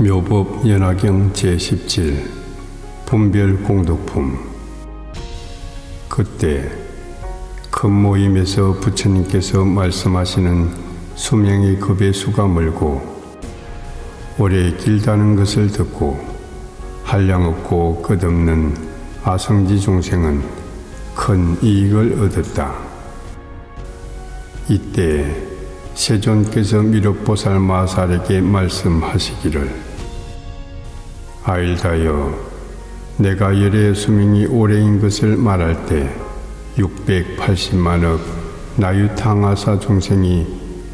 묘법 연화경 제17 분별 공덕품. 그때 큰 모임에서 부처님께서 말씀하시는 수명의 급의 수가 멀고 오래 길다는 것을 듣고 한량없고 끝없는 아성지 중생은 큰 이익을 얻었다. 이때 세존께서 미륵보살 마살에게 말씀하시기를, 아일다여, 내가 열의 수명이 오래인 것을 말할 때 680만억 나유탕하사 중생이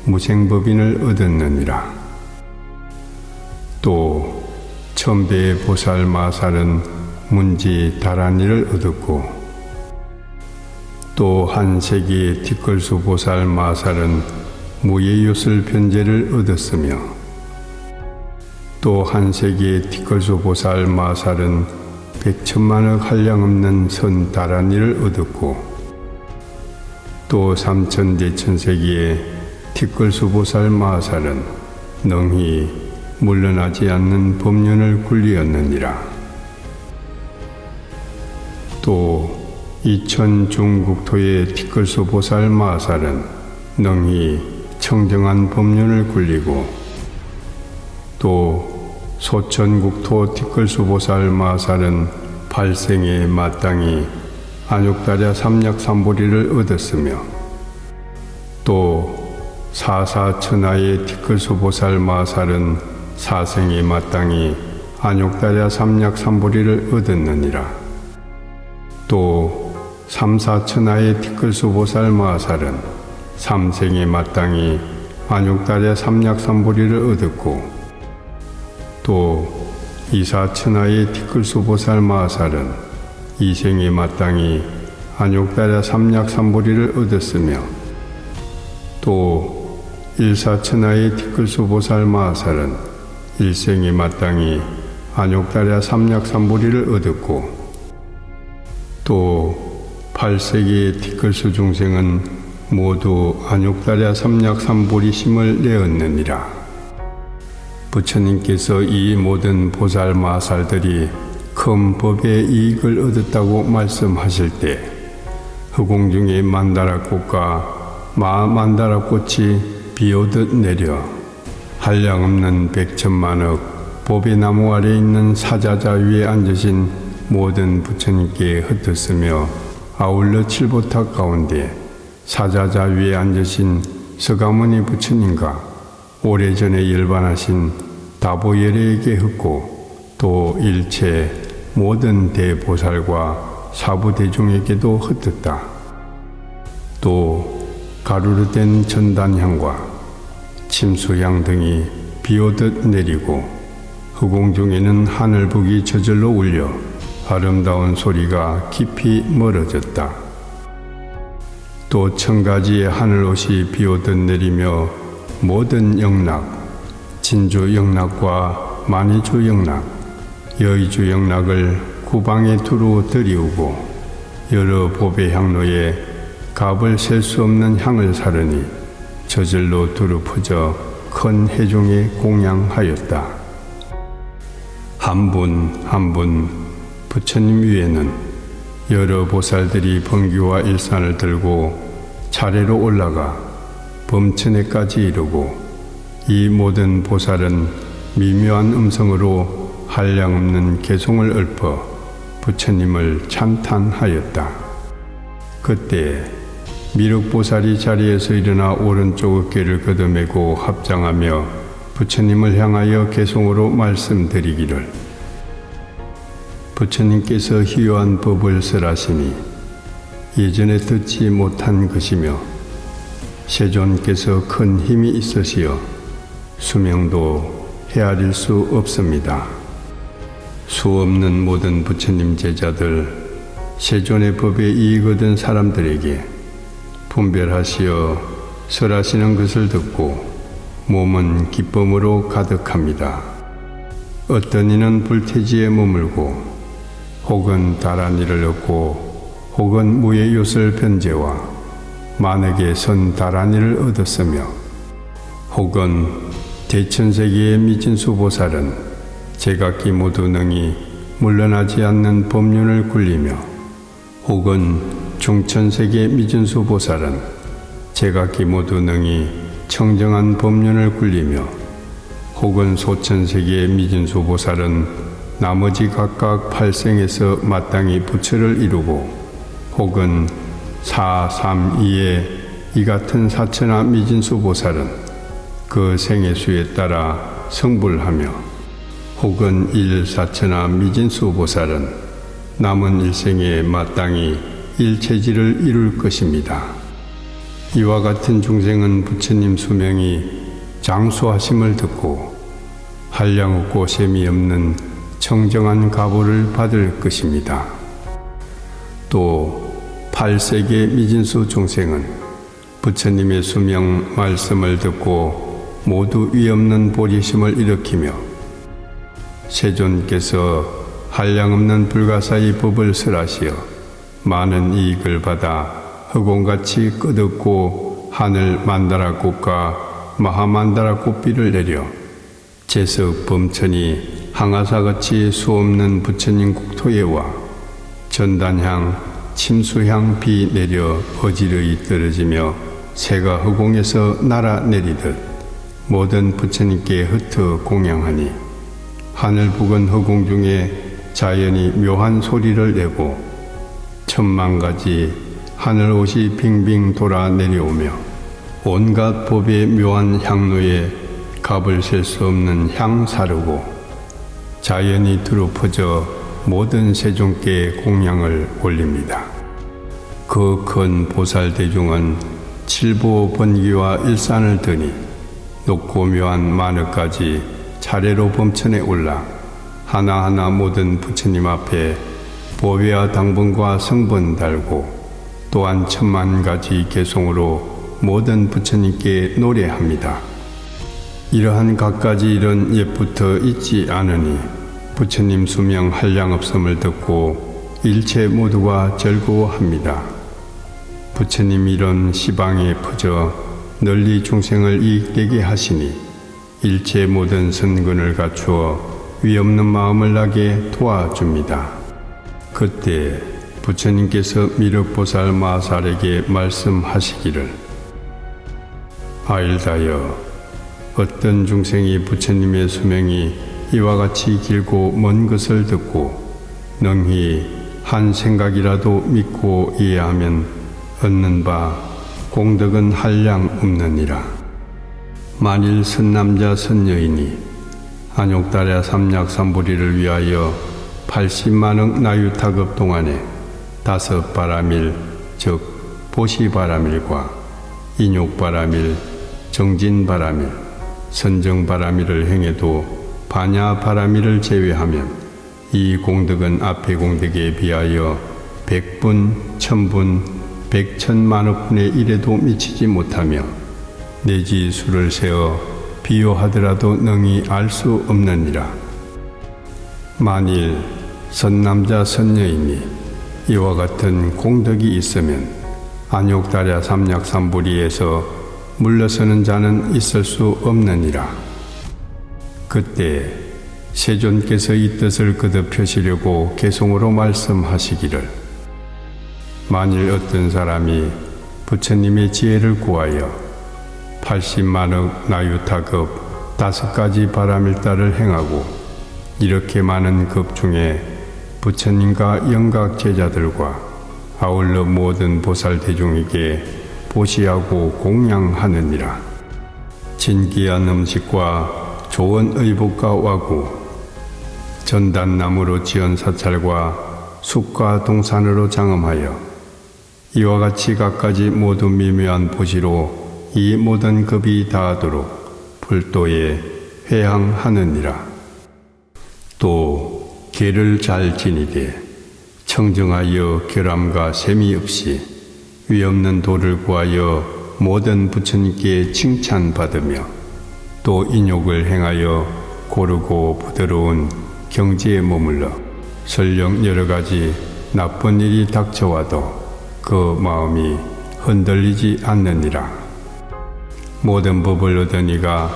무생법인을 얻었느니라. 또 천배의 보살 마살은 문지 다란이를 얻었고, 또 한 세기의 티끌수 보살 마살은 무예요슬 변제를 얻었으며, 또 한 세기의 티끌수 보살 마살은 100천만억 한량없는 선 다란이를 얻었고, 또 3000대천세기의 티끌수 보살 마살은 능히 물러나지 않는 법륜을 굴리었느니라. 또 2000 중국토의 티끌수 보살 마살은 능히 청정한 법륜을 굴리고, 또 소천국토 티끌수 보살 마살은 발생에 마땅히 안욕다랴 삼약삼보리를 얻었으며, 또 사사천하의 티끌수 보살 마살은 사생에 마땅히 안욕다랴 삼약삼보리를 얻었느니라. 또 삼사천하의 티끌수 보살 마살은 삼생에 마땅히 안욕다랴 삼약삼보리를 얻었고, 또 이사천하의 티끌수 보살 마살은 이생에 마땅히 안욕다랴 삼약삼보리를 얻었으며, 또 일사천하의 티끌수 보살 마살은 일생에 마땅히 안욕다랴 삼약삼보리를 얻었고, 또 8세기의 티끌수 중생은 모두 안욕다랴 삼약삼보리심을 내었느니라. 부처님께서 이 모든 보살 마살들이 큰 법의 이익을 얻었다고 말씀하실 때 허공중에 만다라꽃과 마만다라꽃이 비오듯 내려 한량없는 100천만억 법의 나무 아래 있는 사자자 위에 앉으신 모든 부처님께 흩었으며, 아울러 칠보탑 가운데 사자자 위에 앉으신 서가모니 부처님과 오래전에 열반하신 다보예레에게 흩고, 또 일체 모든 대보살과 사부대중에게도 흩었다. 또 가루로 된 전단향과 침수향 등이 비오듯 내리고, 허공중에는 하늘북이 저절로 울려 아름다운 소리가 깊이 멀어졌다. 또 1000가지의 하늘옷이 비오듯 내리며 모든 영락, 진주 영락과 만이주 영락, 여의주 영락을 구방에 두루 들이우고 여러 법의 향로에 값을 셀 수 없는 향을 사르니 저절로 두루 퍼져 큰 회중에 공양하였다. 한 분 한 분 부처님 위에는 여러 보살들이 번기와 일산을 들고 차례로 올라가 범천에까지 이르고, 이 모든 보살은 미묘한 음성으로 한량없는 개송을 읊어 부처님을 찬탄하였다. 그때 미륵보살이 자리에서 일어나 오른쪽 어깨를 걷어매고 합장하며 부처님을 향하여 개송으로 말씀드리기를, 부처님께서 희유한 법을 설하시니 예전에 듣지 못한 것이며, 세존께서 큰 힘이 있으시어 수명도 헤아릴 수 없습니다. 수없는 모든 부처님 제자들, 세존의 법에 이익 얻은 사람들에게 분별하시어 설하시는 것을 듣고 몸은 기쁨으로 가득합니다. 어떤 이는 불태지에 머물고, 혹은 다란이를 얻고, 혹은 무예요슬 변제와 만악의 선 다란이를 얻었으며, 혹은 대천세계의 미진수 보살은 제각기 모두 능히 물러나지 않는 법륜을 굴리며 혹은 중천세계 미진수 보살은 제각기 모두 능히 청정한 법륜을 굴리며 혹은 소천세계 미진수 보살은 나머지 각각 8생에서 마땅히 부처를 이루고 혹은 4, 3, 2의 이 같은 사천하 미진수 보살은 그 생의 수에 따라 성불하며 혹은 1, 사천하 미진수 보살은 남은 일생에 마땅히 일체지를 이룰 것입니다. 이와 같은 중생은 부처님 수명이 장수하심을 듣고 한량없고 셈이 없는 청정한 가보를 받을 것입니다. 또 8세계 미진수 중생은 부처님의 수명 말씀을 듣고 모두 위없는 보리심을 일으키며 세존께서 한량없는 불가사의 법을 설하시어 많은 이익을 받아 허공같이 끝없고 하늘 만다라꽃과 마하만다라꽃비를 내려 재석 범천이 항아사같이 수없는 부처님 국토에 와 전단향 침수향 비 내려 어지러이 떨어지며 새가 허공에서 날아내리듯 모든 부처님께 흩어 공양하니 하늘 부근 허공 중에 자연이 묘한 소리를 내고 천만 가지 하늘 옷이 빙빙 돌아 내려오며 온갖 법의 묘한 향로에 값을 셀 수 없는 향 사르고 자연이 두루 퍼져 모든 세존께 공양을 올립니다. 그 큰 보살 대중은 칠보 번기와 일산을 드니 높고 묘한 마늘까지 차례로 범천에 올라 하나하나 모든 부처님 앞에 보배와 당번과 성번 달고 또한 천만 가지 개송으로 모든 부처님께 노래합니다. 이러한 갖가지 일은 옛부터 있지 않으니 부처님 수명 한량없음을 듣고 일체 모두가 즐거워합니다. 부처님 이런 시방에 퍼져 널리 중생을 이익되게 하시니 일체 모든 선근을 갖추어 위없는 마음을 나게 도와줍니다. 그때 부처님께서 미륵보살 마살에게 말씀하시기를 아일다여 어떤 중생이 부처님의 수명이 이와 같이 길고 먼 것을 듣고 능히 한 생각이라도 믿고 이해하면 얻는 바 공덕은 한량 없느니라. 만일 선남자 선여인이 안욕달야 삼약삼부리를 위하여 80만억 나유타급 동안에 5바라밀 즉 보시바라밀과 인욕바라밀 정진바라밀 선정바라밀을 행해도 반야바라밀을 제외하면 이 공덕은 앞의 공덕에 비하여 100분, 1000분, 100천만억분의 1에도 미치지 못하며 내지 수를 세어 비유하더라도 능히 알 수 없느니라. 만일 선남자 선여인이 이와 같은 공덕이 있으면 안욕달야 삼약삼부리에서 물러서는 자는 있을 수 없느니라. 그때 세존께서 이 뜻을 거듭하시려고 개송으로 말씀하시기를 만일 어떤 사람이 부처님의 지혜를 구하여 80만억 나유타급 5가지 바라밀다를 행하고 이렇게 많은 급 중에 부처님과 영각 제자들과 아울러 모든 보살 대중에게 보시하고 공양하느니라. 진귀한 음식과 좋은 의복과 와구, 전단나무로 지은 사찰과 숲과 동산으로 장엄하여 이와 같이 갖가지 모두 미묘한 보시로 이 모든 급이 다하도록 불도에 회항하느니라. 또 계를 잘 지니되 청정하여 결함과 셈이 없이 위없는 도를 구하여 모든 부처님께 칭찬받으며 또 인욕을 행하여 고르고 부드러운 경지에 머물러 설령 여러 가지 나쁜 일이 닥쳐와도 그 마음이 흔들리지 않느니라. 모든 법을 얻으니가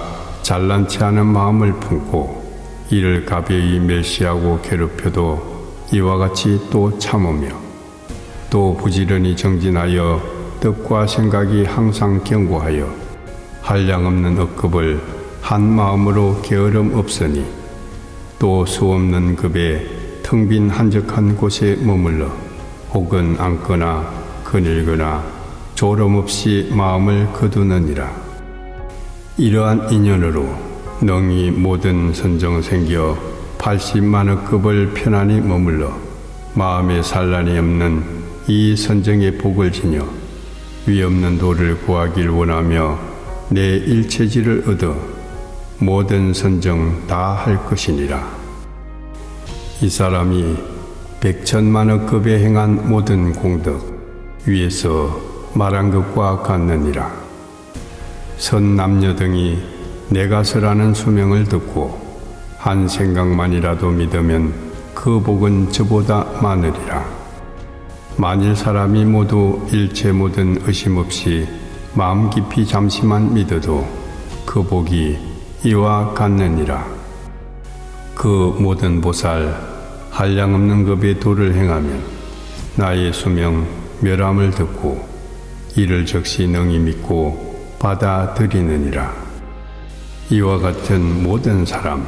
잘난 체 하는 마음을 품고 이를 가벼이 멸시하고 괴롭혀도 이와 같이 또 참으며 또 부지런히 정진하여 뜻과 생각이 항상 견고하여 한량없는 억급을 한 마음으로 게으름 없으니 또 수없는 급에 텅 빈 한적한 곳에 머물러 혹은 앉거나 거닐거나 졸음 없이 마음을 거두느니라. 이러한 인연으로 능히 모든 선정 생겨 80만억 급을 편안히 머물러 마음에 산란이 없는 이 선정의 복을 지녀 위없는 도를 구하길 원하며 내 일체지를 얻어 모든 선정 다 할 것이니라. 이 사람이 100천만억 급에 행한 모든 공덕 위에서 말한 것과 같느니라. 선 남녀 등이 내가 설하는 수명을 듣고 한 생각만이라도 믿으면 그 복은 저보다 많으리라. 만일 사람이 모두 일체 모든 의심 없이 마음 깊이 잠시만 믿어도 그 복이 이와 같느니라. 그 모든 보살 한량없는 급의 도를 행하면 나의 수명 멸함을 듣고 이를 적시 능히 믿고 받아들이느니라. 이와 같은 모든 사람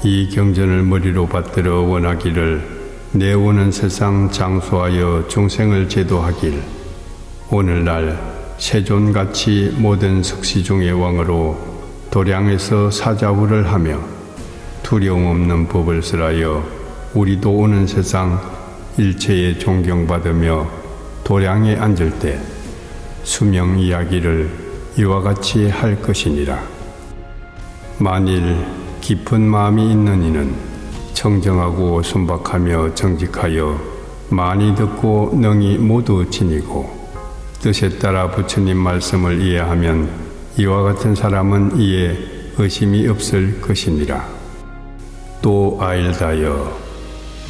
이 경전을 머리로 받들어 원하기를 내 오는 세상 장수하여 중생을 제도하길 오늘날 세존같이 모든 석시중의 왕으로 도량에서 사자후를 하며 두려움 없는 법을 설하여 우리도 오는 세상 일체에 존경받으며 도량에 앉을 때 수명 이야기를 이와 같이 할 것이니라. 만일 깊은 마음이 있는 이는 청정하고 순박하며 정직하여 많이 듣고 능히 모두 지니고 뜻에 따라 부처님 말씀을 이해하면 이와 같은 사람은 이에 의심이 없을 것이니라. 또 아일다여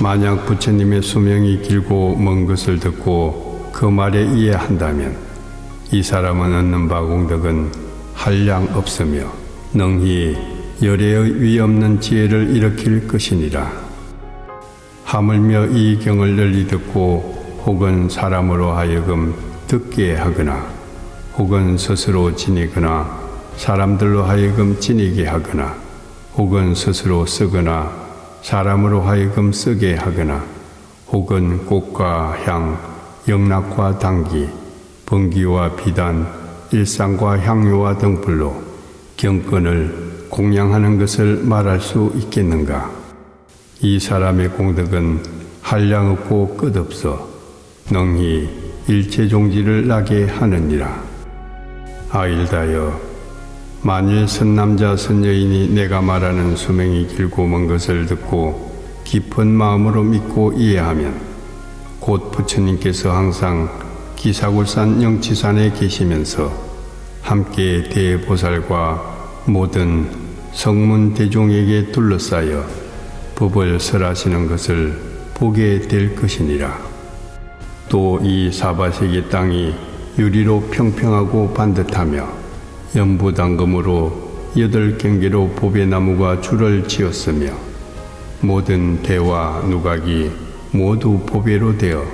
만약 부처님의 수명이 길고 먼 것을 듣고 그 말에 이해한다면 이 사람은 얻는 바 공덕은 한량 없으며 능히 열애의 위없는 지혜를 일으킬 것이니라. 하물며 이 경을 널리 듣고 혹은 사람으로 하여금 듣게 하거나 혹은 스스로 지니거나 사람들로 하여금 지니게 하거나 혹은 스스로 쓰거나 사람으로 하여금 쓰게 하거나 혹은 꽃과 향, 영락과 당기, 번기와 비단, 일상과 향료와 등불로 경건을 공양하는 것을 말할 수 있겠는가? 이 사람의 공덕은 한량 없고 끝없어 능히 일체 종지를 나게 하느니라. 아일다여 만일 선남자 선여인이 내가 말하는 수명이 길고 먼 것을 듣고 깊은 마음으로 믿고 이해하면 곧 부처님께서 항상 기사굴산 영치산에 계시면서 함께 대보살과 모든 성문 대종에게 둘러싸여 법을 설하시는 것을 보게 될 것이니라. 또 이 사바세계 땅이 유리로 평평하고 반듯하며 연부당금으로 8경계로 보배나무가 줄을 지었으며 모든 대와 누각이 모두 보배로 되어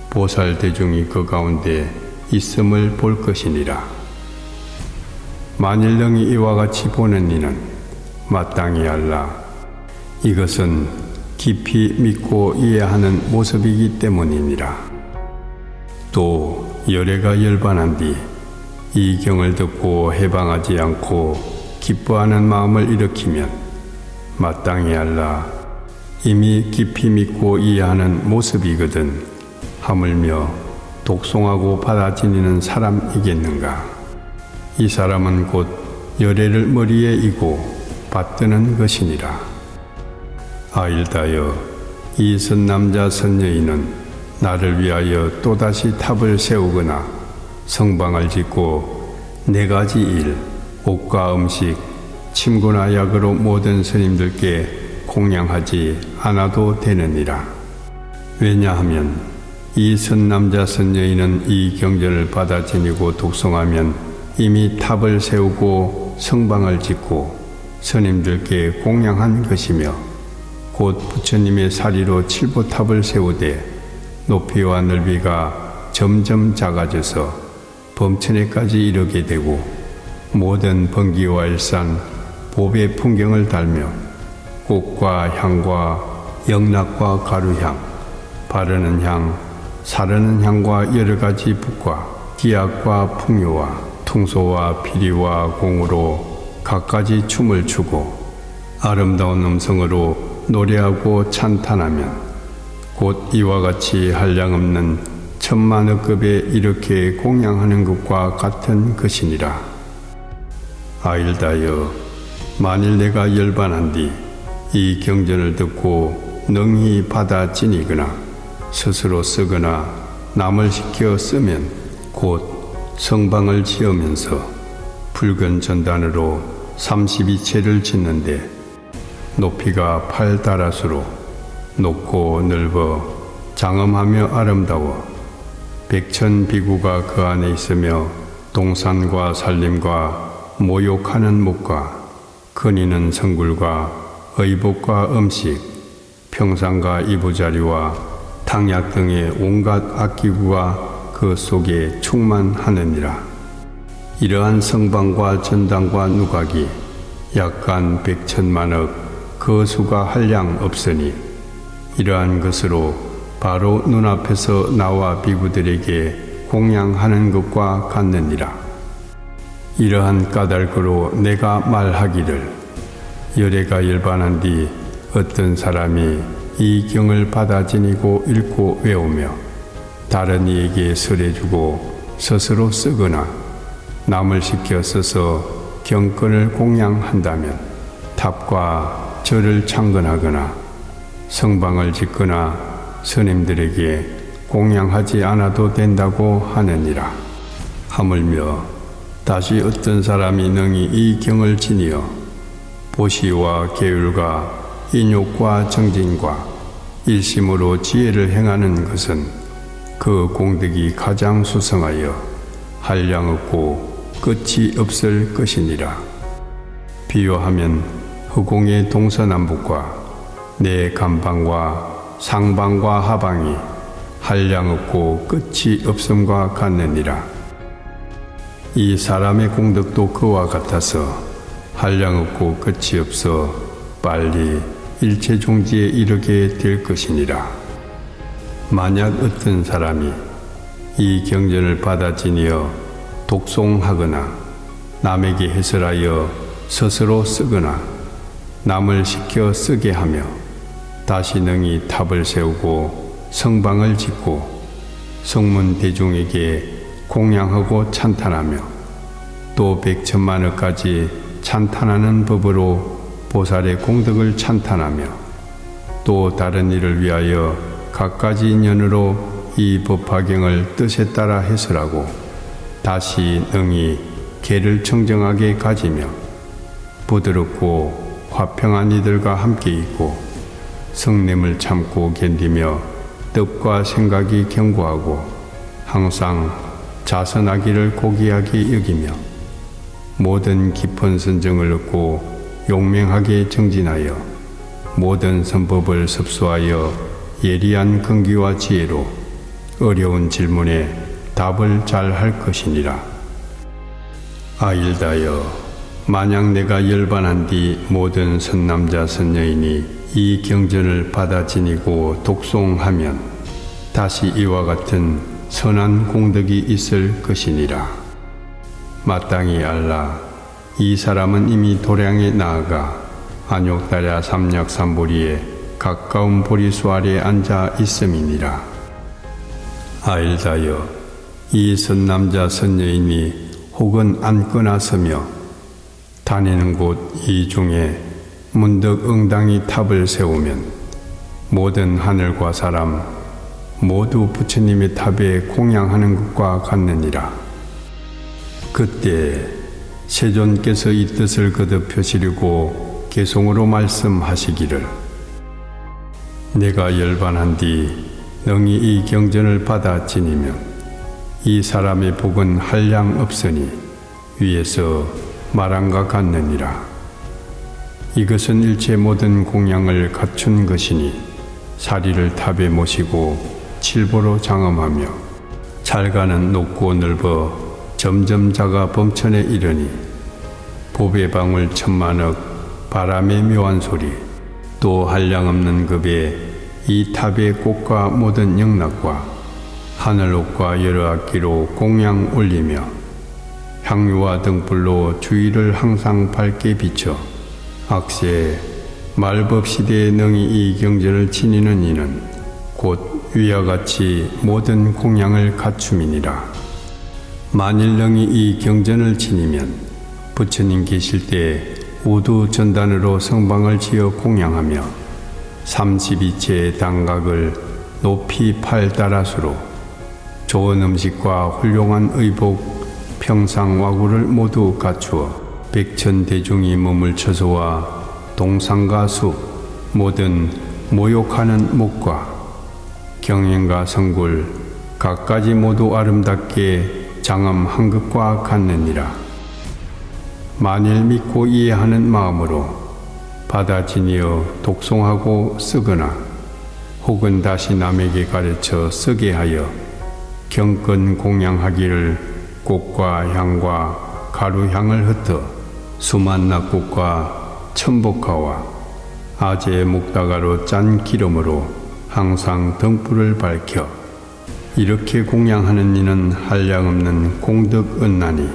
보살 대중이 그 가운데 있음을 볼 것이니라. 만일 능히 이와 같이 보는 이는 마땅히 알라. 이것은 깊이 믿고 이해하는 모습이기 때문이니라. 또 열애가 열반한 뒤 이 경을 듣고 해방하지 않고 기뻐하는 마음을 일으키면 마땅히 알라. 이미 깊이 믿고 이해하는 모습이거든 하물며 독송하고 받아지니는 사람이겠는가? 이 사람은 곧 열애를 머리에 이고 받드는 것이니라. 아일다여 이 선남자 선여인은 나를 위하여 또다시 탑을 세우거나 성방을 짓고 4가지 일, 옷과 음식, 침구나 약으로 모든 스님들께 공양하지 않아도 되느니라. 왜냐하면 이 선남자 선여인은 이 경전을 받아 지니고 독송하면 이미 탑을 세우고 성방을 짓고 스님들께 공양한 것이며 곧 부처님의 사리로 칠보탑을 세우되 높이와 넓이가 점점 작아져서 범천에까지 이르게 되고 모든 번기와 일산, 보배 풍경을 달며 꽃과 향과 영락과 가루향, 바르는 향, 사르는 향과 여러 가지 붓과 기약과 풍요와 퉁소와 피리와 공으로 갖가지 춤을 추고 아름다운 음성으로 노래하고 찬탄하면 곧 이와 같이 한량없는 천만억급에 이렇게 공양하는 것과 같은 것이니라. 아일다여, 만일 내가 열반한 뒤 이 경전을 듣고 능히 받아 지니거나 스스로 쓰거나 남을 시켜 쓰면 곧 성방을 지으면서 붉은 전단으로 32채를 짓는데 높이가 8다라수로 높고 넓어 장엄하며 아름다워 백천비구가 그 안에 있으며 동산과 산림과 모욕하는 묵과 거니는 성굴과 의복과 음식, 평상과 이부자리와 탕약 등의 온갖 악기구가 그 속에 충만하느니라. 이러한 성방과 전당과 누각이 약간 100천만억 그 수가 한량 없으니 이러한 것으로 바로 눈앞에서 나와 비구들에게 공양하는 것과 같느니라. 이러한 까닭으로 내가 말하기를 열애가 열반한 뒤 어떤 사람이 이 경을 받아 지니고 읽고 외우며 다른 이에게 설해주고 스스로 쓰거나 남을 시켜 써서 경건을 공양한다면 탑과 절을 창건하거나 성방을 짓거나 스님들에게 공양하지 않아도 된다고 하느니라. 하물며 다시 어떤 사람이 능히 이 경을 지니어 보시와 계율과 인욕과 정진과 일심으로 지혜를 행하는 것은 그 공덕이 가장 수성하여 한량 없고 끝이 없을 것이니라. 비유하면 허공의 동서남북과 내 간방과 상방과 하방이 한량 없고 끝이 없음과 같느니라. 이 사람의 공덕도 그와 같아서 한량 없고 끝이 없어 빨리 일체 종지에 이르게 될 것이니라. 만약 어떤 사람이 이 경전을 받아 지니어 독송하거나 남에게 해설하여 스스로 쓰거나 남을 시켜 쓰게 하며 다시 능히 탑을 세우고 성방을 짓고 성문 대중에게 공양하고 찬탄하며 또 100천만억까지 찬탄하는 법으로 보살의 공덕을 찬탄하며 또 다른 일을 위하여 갖가지 인연으로 이 법화경을 뜻에 따라 해설하고 다시 능히 개를 청정하게 가지며 부드럽고 화평한 이들과 함께 있고 성냄을 참고 견디며 뜻과 생각이 견고하고 항상 자선하기를 고귀하게 여기며 모든 깊은 선정을 얻고 용맹하게 정진하여 모든 선법을 섭수하여 예리한 근기와 지혜로 어려운 질문에 답을 잘 할 것이니라. 아일다여, 만약 내가 열반한 뒤 모든 선남자 선여인이 이 경전을 받아 지니고 독송하면 다시 이와 같은 선한 공덕이 있을 것이니라. 마땅히 알라. 이 사람은 이미 도량에 나아가 안욕다랴 삼략삼보리에 가까운 보리수 아래에 앉아 있음이니라. 아일다여, 이 선남자 선여인이 혹은 앉거나 서며 다니는 곳 이 중에 문득 응당히 탑을 세우면 모든 하늘과 사람 모두 부처님의 탑에 공양하는 것과 같느니라. 그때 세존께서 이 뜻을 거듭 펴시려고 개송으로 말씀하시기를 내가 열반한 뒤 능히 이 경전을 받아 지니면 이 사람의 복은 한량 없으니 위에서 말한 것 같느니라. 이것은 일체 모든 공양을 갖춘 것이니 사리를 탑에 모시고 칠보로 장엄하며 잘가는 높고 넓어 점점 작아 범천에 이르니 보배 방울 천만억 바람의 묘한 소리 또 한량없는 급에 이 탑의 꽃과 모든 영락과 하늘옥과 여러 악기로 공양 올리며 향유와 등불로 주위를 항상 밝게 비춰 악세 말법시대에 능히 이 경전을 지니는 이는 곧 위와 같이 모든 공양을 갖춤이니라. 만일 능히 이 경전을 지니면 부처님 계실 때 우두 전단으로 성방을 지어 공양하며 32채의 당각을 높이 8다라수로 좋은 음식과 훌륭한 의복 평상와구를 모두 갖추어 백천대중이 몸을 처소와 동산과 숲 모든 모욕하는 목과 경행과 성굴 각가지 모두 아름답게 장엄 한급과 같느니라. 만일 믿고 이해하는 마음으로 받아지니어 독송하고 쓰거나 혹은 다시 남에게 가르쳐 쓰게 하여 경건 공양하기를 꽃과 향과 가루향을 흩어 수만 낙꽃과 천복화와 아재 목다가로 짠 기름으로 항상 등불을 밝혀 이렇게 공양하는 이는 한량없는 공덕 얻나니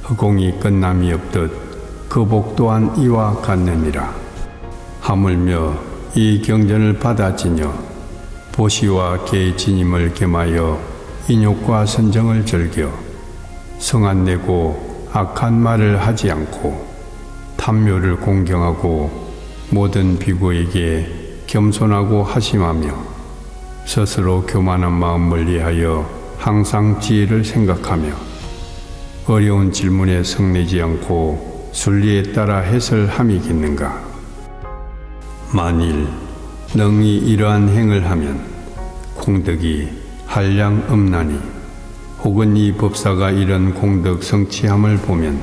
허공이 끝남이 없듯 그 복 또한 이와 같느니라. 하물며 이 경전을 받아지녀 보시와 계지님을 겸하여 인욕과 선정을 즐겨 성안내고 악한 말을 하지 않고 탐묘를 공경하고 모든 비구에게 겸손하고 하심하며 스스로 교만한 마음 멀리하여 항상 지혜를 생각하며 어려운 질문에 성내지 않고 순리에 따라 해설함이겠는가. 만일 능히 이러한 행을 하면 공덕이 한량 없나니 혹은 이 법사가 이런 공덕 성취함을 보면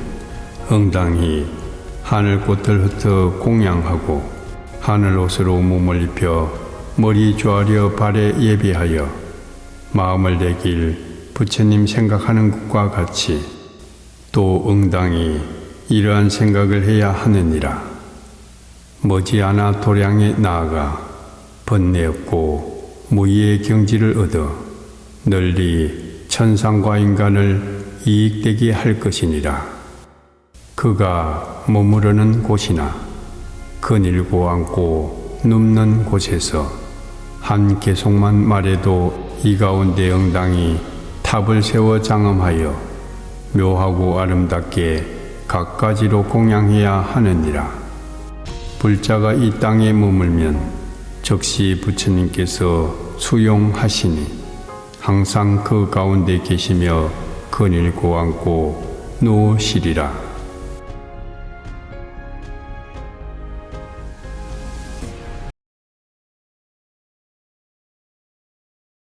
응당히 하늘꽃을 흩어 공양하고 하늘옷으로 몸을 입혀 머리 조아려 발에 예비하여 마음을 내길 부처님 생각하는 것과 같이 또 응당히 이러한 생각을 해야 하느니라. 머지않아 도량에 나아가 번뇌 없고 무의의 경지를 얻어 널리 천상과 인간을 이익되게 할 것이니라. 그가 머무르는 곳이나 거닐고 앉고 눕는 곳에서 한 개송만 말해도 이 가운데 응당히 탑을 세워 장엄하여 묘하고 아름답게 각가지로 공양해야 하느니라. 불자가 이 땅에 머물면 즉시 부처님께서 수용하시니 항상 그 가운데 계시며 거닐고 앉고 누우시리라.